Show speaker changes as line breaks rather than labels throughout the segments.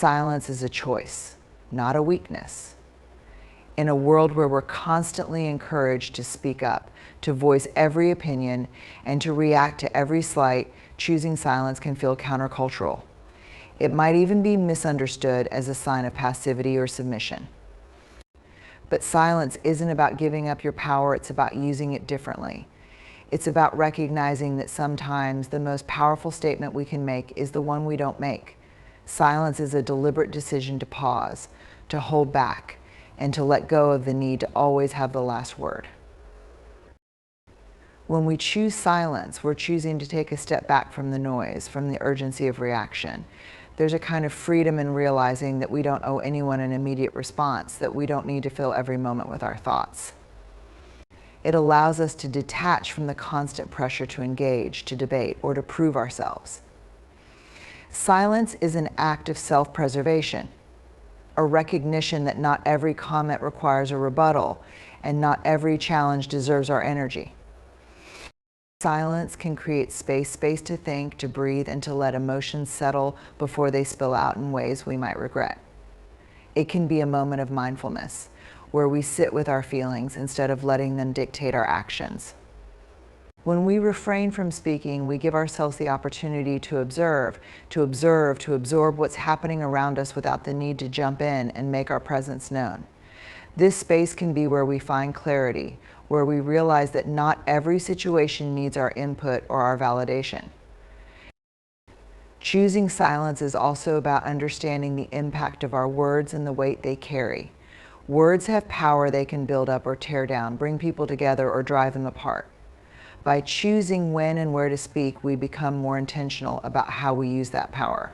Silence is a choice, not a weakness. In a world where we're constantly encouraged to speak up, to voice every opinion, and to react to every slight, choosing silence can feel countercultural. It might even be misunderstood as a sign of passivity or submission. But silence isn't about giving up your power, it's about using it differently. It's about recognizing that sometimes the most powerful statement we can make is the one we don't make. Silence is a deliberate decision to pause, to hold back, and to let go of the need to always have the last word. When we choose silence, we're choosing to take a step back from the noise, from the urgency of reaction. There's a kind of freedom in realizing that we don't owe anyone an immediate response, that we don't need to fill every moment with our thoughts. It allows us to detach from the constant pressure to engage, to debate, or to prove ourselves. Silence is an act of self-preservation, a recognition that not every comment requires a rebuttal, and not every challenge deserves our energy. Silence can create space to think, to breathe, and to let emotions settle before they spill out in ways we might regret. It can be a moment of mindfulness, where we sit with our feelings instead of letting them dictate our actions. When we refrain from speaking, we give ourselves the opportunity to observe, to absorb what's happening around us without the need to jump in and make our presence known. This space can be where we find clarity, where we realize that not every situation needs our input or our validation. Choosing silence is also about understanding the impact of our words and the weight they carry. Words have power. They can build up or tear down, bring people together or drive them apart. By choosing when and where to speak, we become more intentional about how we use that power.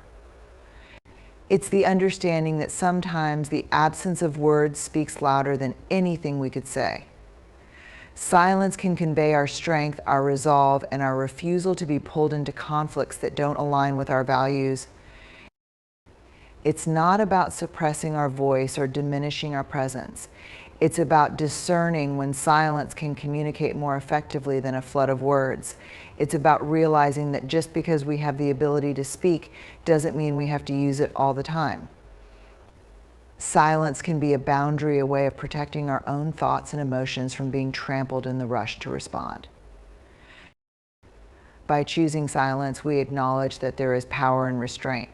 It's the understanding that sometimes the absence of words speaks louder than anything we could say. Silence can convey our strength, our resolve, and our refusal to be pulled into conflicts that don't align with our values. It's not about suppressing our voice or diminishing our presence. It's about discerning when silence can communicate more effectively than a flood of words. It's about realizing that just because we have the ability to speak doesn't mean we have to use it all the time. Silence can be a boundary, a way of protecting our own thoughts and emotions from being trampled in the rush to respond. By choosing silence, we acknowledge that there is power in restraint.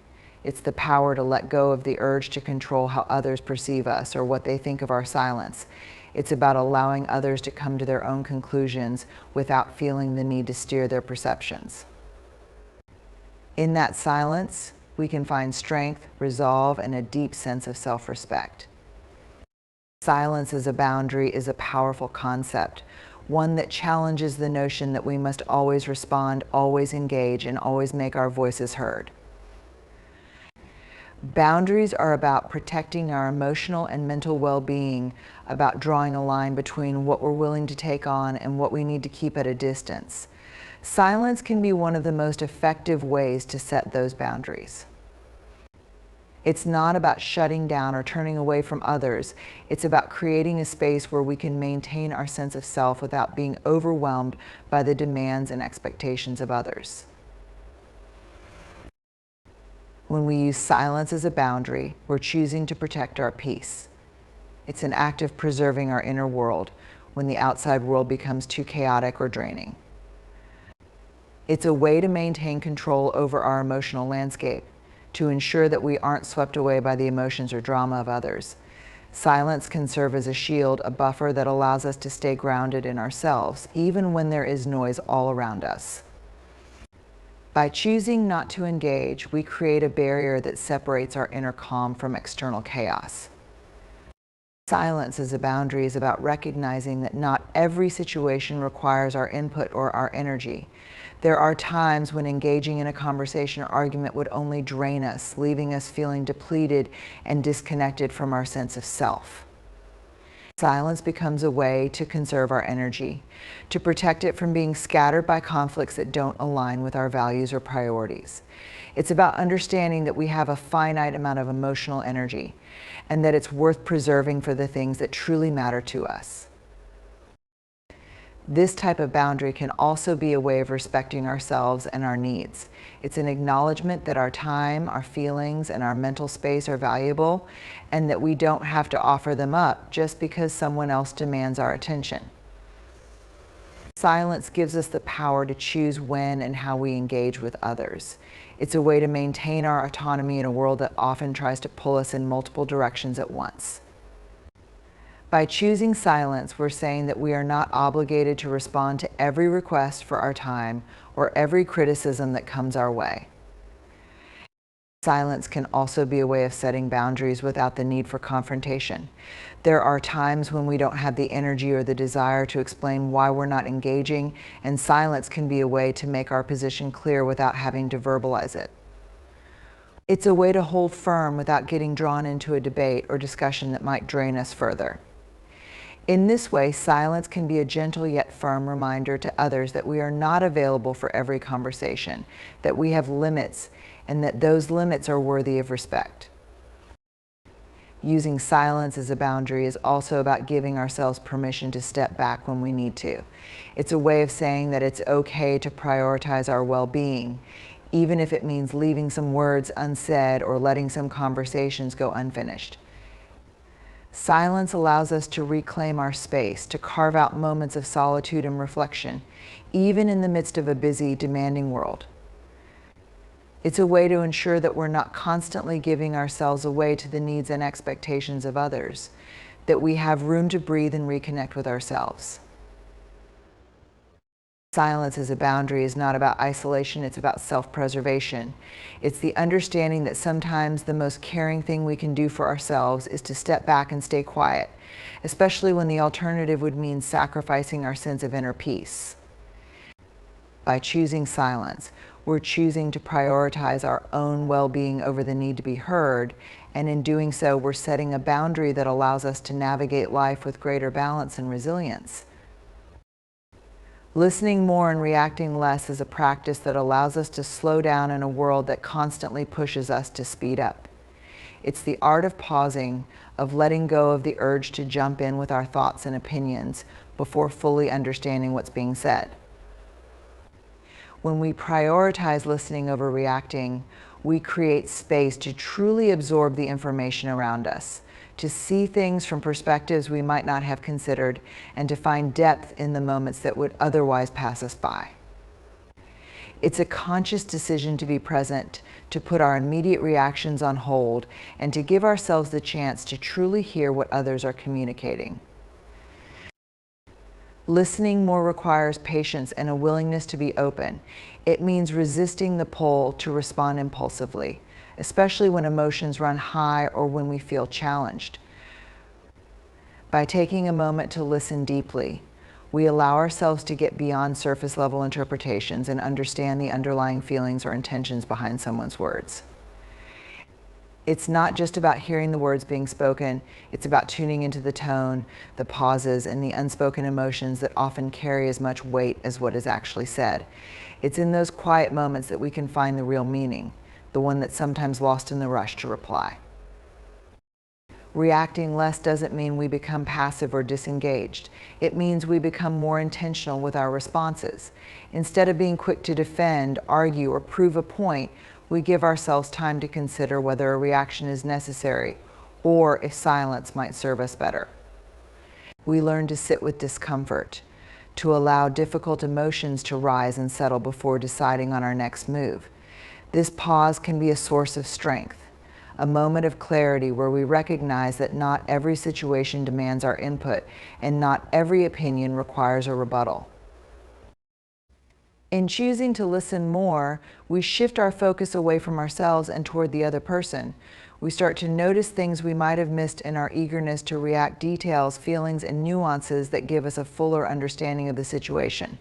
It's the power to let go of the urge to control how others perceive us or what they think of our silence. It's about allowing others to come to their own conclusions without feeling the need to steer their perceptions. In that silence, we can find strength, resolve, and a deep sense of self-respect. Silence as a boundary is a powerful concept, one that challenges the notion that we must always respond, always engage, and always make our voices heard. Boundaries are about protecting our emotional and mental well-being, about drawing a line between what we're willing to take on and what we need to keep at a distance. Silence can be one of the most effective ways to set those boundaries. It's not about shutting down or turning away from others. It's about creating a space where we can maintain our sense of self without being overwhelmed by the demands and expectations of others. When we use silence as a boundary, we're choosing to protect our peace. It's an act of preserving our inner world when the outside world becomes too chaotic or draining. It's a way to maintain control over our emotional landscape, to ensure that we aren't swept away by the emotions or drama of others. Silence can serve as a shield, a buffer that allows us to stay grounded in ourselves, even when there is noise all around us. By choosing not to engage, we create a barrier that separates our inner calm from external chaos. Silence as a boundary is about recognizing that not every situation requires our input or our energy. There are times when engaging in a conversation or argument would only drain us, leaving us feeling depleted and disconnected from our sense of self. Silence becomes a way to conserve our energy, to protect it from being scattered by conflicts that don't align with our values or priorities. It's about understanding that we have a finite amount of emotional energy and that it's worth preserving for the things that truly matter to us. This type of boundary can also be a way of respecting ourselves and our needs. It's an acknowledgement that our time, our feelings, and our mental space are valuable, and that we don't have to offer them up just because someone else demands our attention. Silence gives us the power to choose when and how we engage with others. It's a way to maintain our autonomy in a world that often tries to pull us in multiple directions at once. By choosing silence, we're saying that we are not obligated to respond to every request for our time or every criticism that comes our way. Silence can also be a way of setting boundaries without the need for confrontation. There are times when we don't have the energy or the desire to explain why we're not engaging, and silence can be a way to make our position clear without having to verbalize it. It's a way to hold firm without getting drawn into a debate or discussion that might drain us further. In this way, silence can be a gentle yet firm reminder to others that we are not available for every conversation, that we have limits, and that those limits are worthy of respect. Using silence as a boundary is also about giving ourselves permission to step back when we need to. It's a way of saying that it's okay to prioritize our well-being, even if it means leaving some words unsaid or letting some conversations go unfinished. Silence allows us to reclaim our space, to carve out moments of solitude and reflection, even in the midst of a busy, demanding world. It's a way to ensure that we're not constantly giving ourselves away to the needs and expectations of others, that we have room to breathe and reconnect with ourselves. Silence as a boundary is not about isolation, it's about self-preservation. It's the understanding that sometimes the most caring thing we can do for ourselves is to step back and stay quiet, especially when the alternative would mean sacrificing our sense of inner peace. By choosing silence, we're choosing to prioritize our own well-being over the need to be heard, and in doing so, we're setting a boundary that allows us to navigate life with greater balance and resilience. Listening more and reacting less is a practice that allows us to slow down in a world that constantly pushes us to speed up. It's the art of pausing, of letting go of the urge to jump in with our thoughts and opinions before fully understanding what's being said. When we prioritize listening over reacting, we create space to truly absorb the information around us, to see things from perspectives we might not have considered, and to find depth in the moments that would otherwise pass us by. It's a conscious decision to be present, to put our immediate reactions on hold, and to give ourselves the chance to truly hear what others are communicating. Listening more requires patience and a willingness to be open. It means resisting the pull to respond impulsively, especially when emotions run high or when we feel challenged. By taking a moment to listen deeply, we allow ourselves to get beyond surface level interpretations and understand the underlying feelings or intentions behind someone's words. It's not just about hearing the words being spoken, it's about tuning into the tone, the pauses, and the unspoken emotions that often carry as much weight as what is actually said. It's in those quiet moments that we can find the real meaning, the one that's sometimes lost in the rush to reply. Reacting less doesn't mean we become passive or disengaged. It means we become more intentional with our responses. Instead of being quick to defend, argue, or prove a point, we give ourselves time to consider whether a reaction is necessary or if silence might serve us better. We learn to sit with discomfort, to allow difficult emotions to rise and settle before deciding on our next move. This pause can be a source of strength, a moment of clarity where we recognize that not every situation demands our input and not every opinion requires a rebuttal. In choosing to listen more, we shift our focus away from ourselves and toward the other person. We start to notice things we might have missed in our eagerness to react, details, feelings, and nuances that give us a fuller understanding of the situation.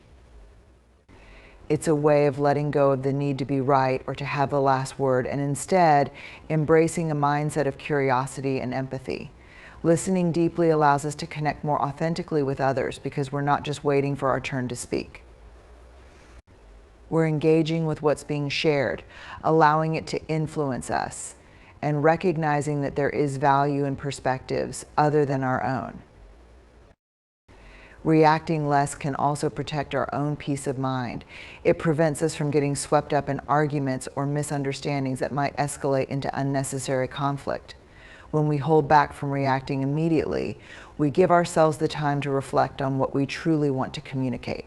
It's a way of letting go of the need to be right or to have the last word, and instead embracing a mindset of curiosity and empathy. Listening deeply allows us to connect more authentically with others because we're not just waiting for our turn to speak. We're engaging with what's being shared, allowing it to influence us, and recognizing that there is value in perspectives other than our own. Reacting less can also protect our own peace of mind. It prevents us from getting swept up in arguments or misunderstandings that might escalate into unnecessary conflict. When we hold back from reacting immediately, we give ourselves the time to reflect on what we truly want to communicate.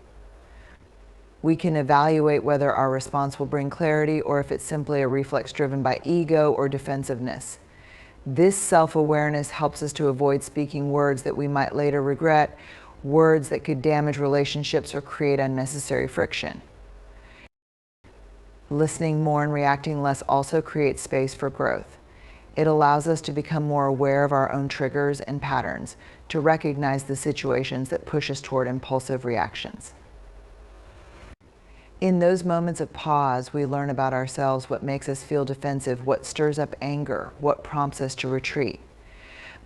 We can evaluate whether our response will bring clarity or if it's simply a reflex driven by ego or defensiveness. This self-awareness helps us to avoid speaking words that we might later regret, words that could damage relationships or create unnecessary friction. Listening more and reacting less also creates space for growth. It allows us to become more aware of our own triggers and patterns, to recognize the situations that push us toward impulsive reactions. In those moments of pause, we learn about ourselves, what makes us feel defensive, what stirs up anger, what prompts us to retreat.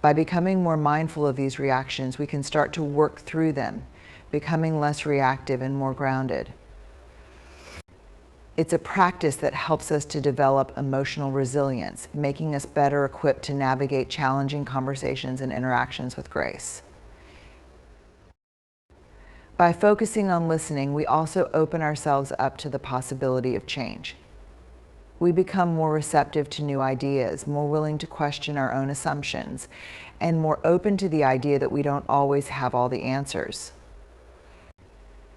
By becoming more mindful of these reactions, we can start to work through them, becoming less reactive and more grounded. It's a practice that helps us to develop emotional resilience, making us better equipped to navigate challenging conversations and interactions with grace. By focusing on listening, we also open ourselves up to the possibility of change. We become more receptive to new ideas, more willing to question our own assumptions, and more open to the idea that we don't always have all the answers.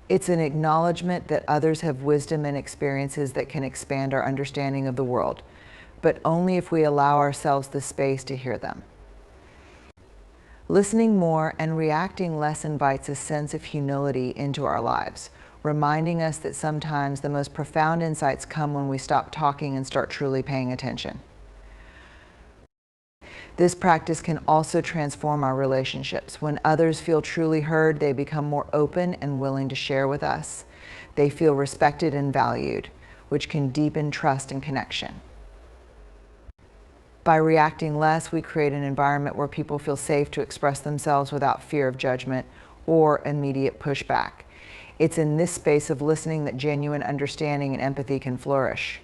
It's an acknowledgement that others have wisdom and experiences that can expand our understanding of the world, but only if we allow ourselves the space to hear them. Listening more and reacting less invites a sense of humility into our lives, reminding us that sometimes the most profound insights come when we stop talking and start truly paying attention. This practice can also transform our relationships. When others feel truly heard, they become more open and willing to share with us. They feel respected and valued, which can deepen trust and connection. By reacting less, we create an environment where people feel safe to express themselves without fear of judgment or immediate pushback. It's in this space of listening that genuine understanding and empathy can flourish.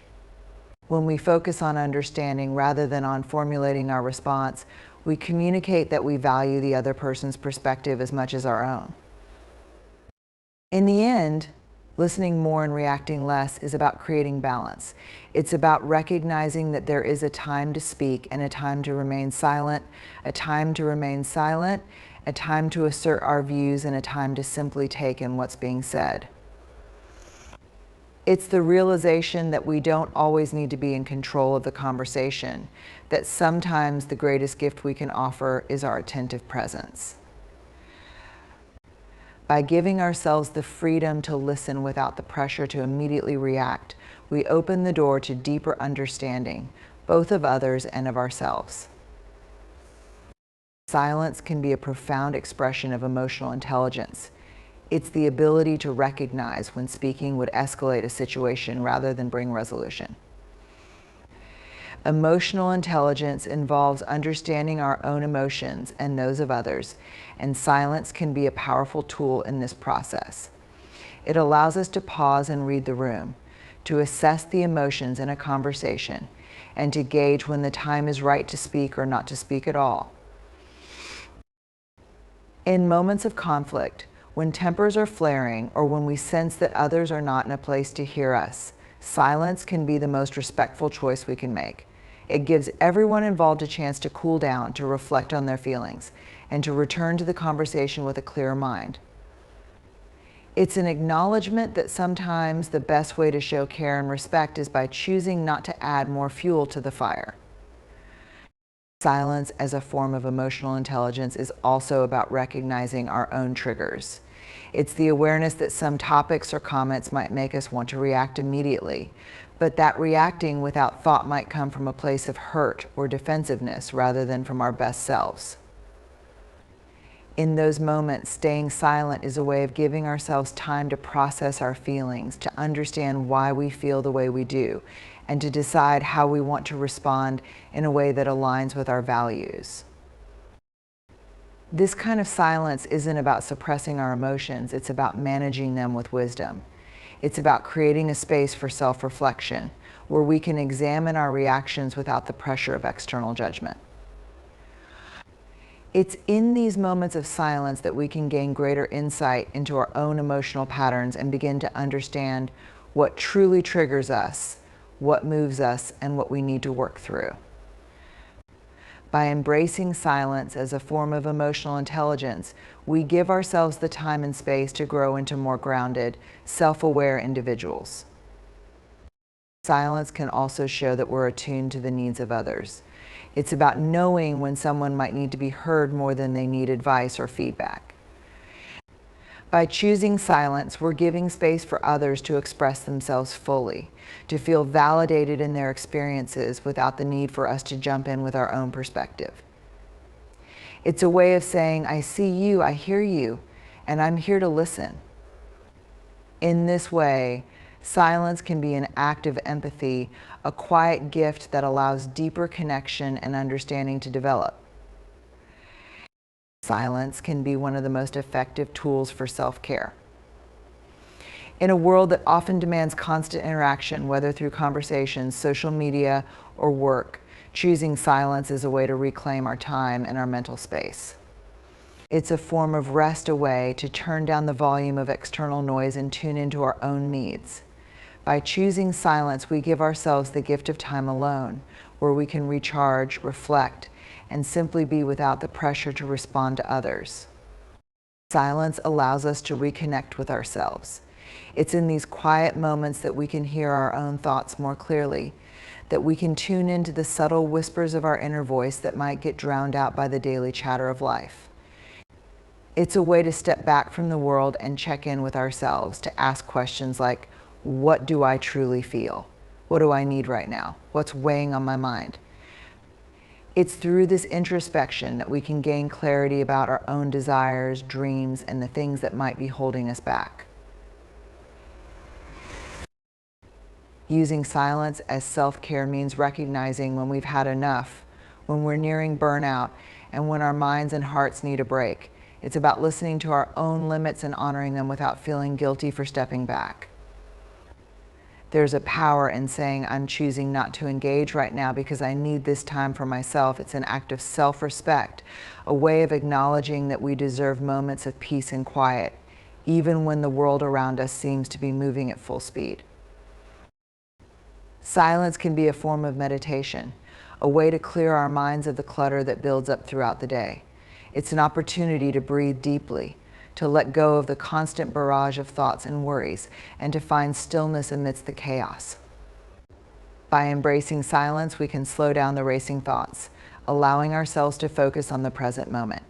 When we focus on understanding rather than on formulating our response, we communicate that we value the other person's perspective as much as our own. In the end, listening more and reacting less is about creating balance. It's about recognizing that there is a time to speak and a time to remain silent, a time to remain silent, a time to assert our views, and a time to simply take in what's being said. It's the realization that we don't always need to be in control of the conversation, that sometimes the greatest gift we can offer is our attentive presence. By giving ourselves the freedom to listen without the pressure to immediately react, we open the door to deeper understanding, both of others and of ourselves. Silence can be a profound expression of emotional intelligence. It's the ability to recognize when speaking would escalate a situation rather than bring resolution. Emotional intelligence involves understanding our own emotions and those of others, and silence can be a powerful tool in this process. It allows us to pause and read the room, to assess the emotions in a conversation, and to gauge when the time is right to speak or not to speak at all. In moments of conflict, when tempers are flaring or when we sense that others are not in a place to hear us, silence can be the most respectful choice we can make. It gives everyone involved a chance to cool down, to reflect on their feelings, and to return to the conversation with a clear mind. It's an acknowledgement that sometimes the best way to show care and respect is by choosing not to add more fuel to the fire. Silence as a form of emotional intelligence is also about recognizing our own triggers. It's the awareness that some topics or comments might make us want to react immediately, but that reacting without thought might come from a place of hurt or defensiveness rather than from our best selves. In those moments, staying silent is a way of giving ourselves time to process our feelings, to understand why we feel the way we do, and to decide how we want to respond in a way that aligns with our values. This kind of silence isn't about suppressing our emotions, it's about managing them with wisdom. It's about creating a space for self-reflection, where we can examine our reactions without the pressure of external judgment. It's in these moments of silence that we can gain greater insight into our own emotional patterns and begin to understand what truly triggers us, what moves us, and what we need to work through. By embracing silence as a form of emotional intelligence, we give ourselves the time and space to grow into more grounded, self-aware individuals. Silence can also show that we're attuned to the needs of others. It's about knowing when someone might need to be heard more than they need advice or feedback. By choosing silence, we're giving space for others to express themselves fully, to feel validated in their experiences without the need for us to jump in with our own perspective. It's a way of saying, I see you, I hear you, and I'm here to listen. In this way, silence can be an act of empathy, a quiet gift that allows deeper connection and understanding to develop. Silence can be one of the most effective tools for self-care. In a world that often demands constant interaction, whether through conversations, social media, or work, choosing silence is a way to reclaim our time and our mental space. It's a form of rest, a way to turn down the volume of external noise and tune into our own needs. By choosing silence, we give ourselves the gift of time alone, where we can recharge, reflect, and simply be without the pressure to respond to others. Silence allows us to reconnect with ourselves. It's in these quiet moments that we can hear our own thoughts more clearly, that we can tune into the subtle whispers of our inner voice that might get drowned out by the daily chatter of life. It's a way to step back from the world and check in with ourselves, to ask questions like, what do I truly feel? What do I need right now? What's weighing on my mind? It's through this introspection that we can gain clarity about our own desires, dreams, and the things that might be holding us back. Using silence as self-care means recognizing when we've had enough, when we're nearing burnout, and when our minds and hearts need a break. It's about listening to our own limits and honoring them without feeling guilty for stepping back. There's a power in saying, I'm choosing not to engage right now because I need this time for myself. It's an act of self-respect, a way of acknowledging that we deserve moments of peace and quiet, even when the world around us seems to be moving at full speed. Silence can be a form of meditation, a way to clear our minds of the clutter that builds up throughout the day. It's an opportunity to breathe deeply, to let go of the constant barrage of thoughts and worries, and to find stillness amidst the chaos. By embracing silence, we can slow down the racing thoughts, allowing ourselves to focus on the present moment.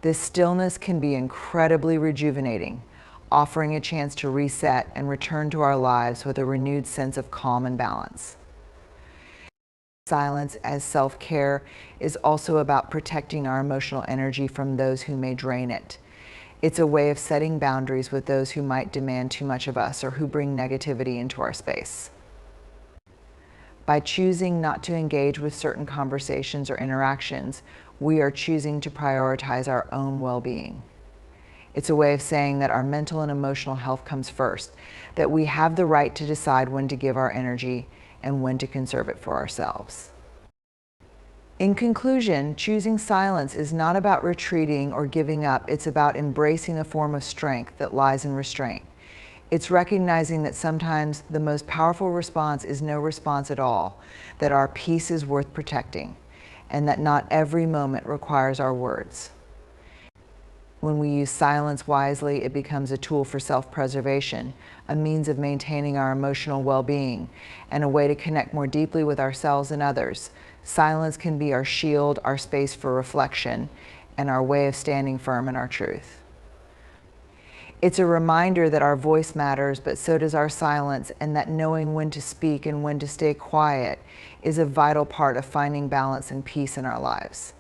This stillness can be incredibly rejuvenating, offering a chance to reset and return to our lives with a renewed sense of calm and balance. Silence as self-care is also about protecting our emotional energy from those who may drain it. It's a way of setting boundaries with those who might demand too much of us or who bring negativity into our space. By choosing not to engage with certain conversations or interactions, we are choosing to prioritize our own well-being. It's a way of saying that our mental and emotional health comes first, that we have the right to decide when to give our energy and when to conserve it for ourselves. In conclusion, choosing silence is not about retreating or giving up. It's about embracing a form of strength that lies in restraint. It's recognizing that sometimes the most powerful response is no response at all, that our peace is worth protecting, and that not every moment requires our words. When we use silence wisely, it becomes a tool for self-preservation, a means of maintaining our emotional well-being, and a way to connect more deeply with ourselves and others. Silence can be our shield, our space for reflection, and our way of standing firm in our truth. It's a reminder that our voice matters, but so does our silence, and that knowing when to speak and when to stay quiet is a vital part of finding balance and peace in our lives.